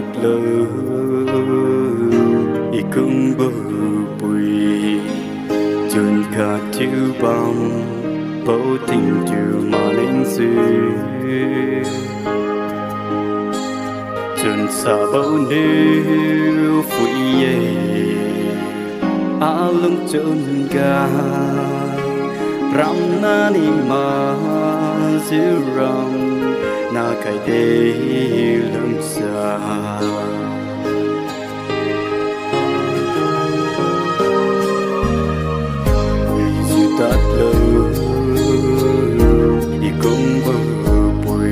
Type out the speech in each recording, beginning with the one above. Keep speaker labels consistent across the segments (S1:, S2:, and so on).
S1: tát lơ y cũng bơ bùi chun cả chiu băng bầu tình chiu mà nên sư chun xa bầu níu phui ye lung chun ga ram na ni ma siêu ram na kai de lum sa vì sự tát lơ y cũng bơ bùi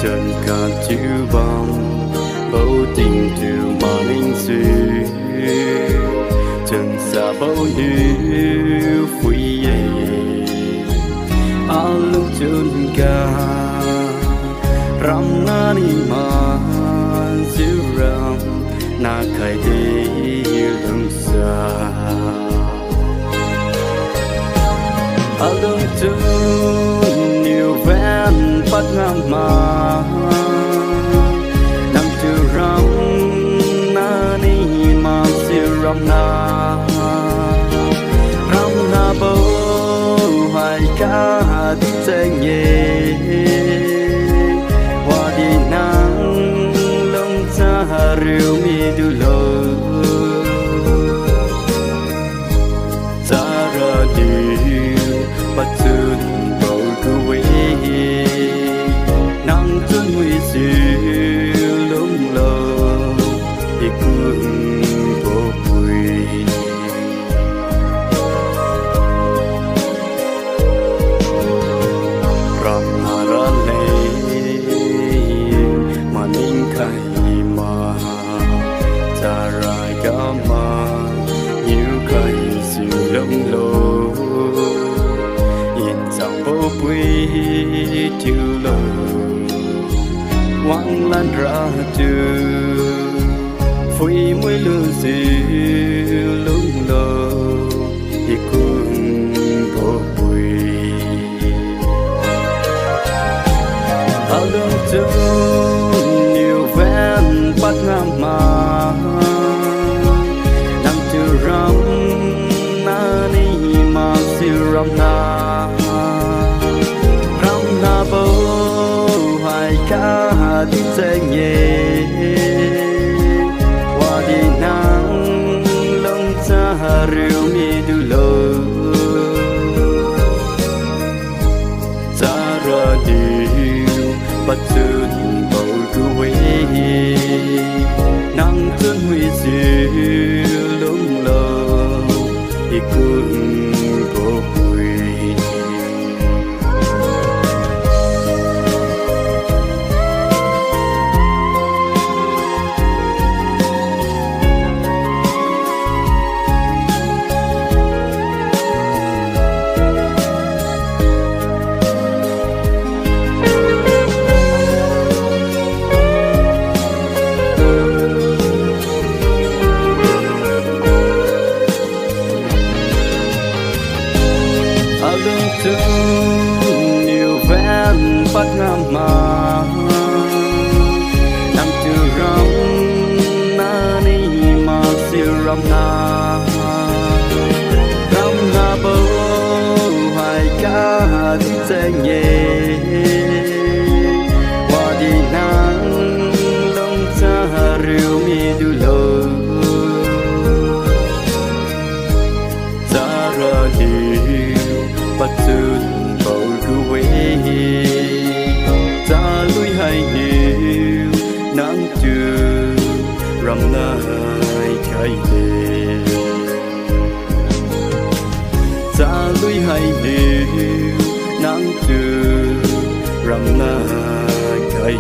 S1: chân cả chữ băng bầu tình chiều mà ninh sư chân xa bầu níu phui ye lúc chân ga ram na ni ma siêu ram na khai de lung sa lúc chân nhiều ven bắt ngang mà nằm từ ram na ni ma siêu ram na bầu hai cá đi chơi nhẹ hoa đi nắng lông xa rêu mi du lơ xa ra điều bắt chân bầu cứ quê nắng chân huy siêu lông lơ đi cuốn vô bụi chiều lờ quăng lan ra từ phui mũi lương siêu lung lờ đi cùng vô bụi lương chân nhiều ven bắt ngang mà nằm từ ram na ni ma siêu ram na bầu hai cá đi chơi nhẹ hoa đi nắng lông xa rêu mi du lơ xa ra điều bắt chân bầu cứ quê nắng chân huy siêu lung lơ đi cùng vô bụi lương chân nhiều ven bắt ngang mà nằm từ ram na ni ma siêu ram na bầu hai cá đi chơi nhẹ hoa đi nắng lông xa rêu mi du lơ xa ra điều bắt chân bầu cứ quê ta lui hay nhiều nắng chưa ram nay khai đề ta lui hay nhiều nắng chưa ram nay khai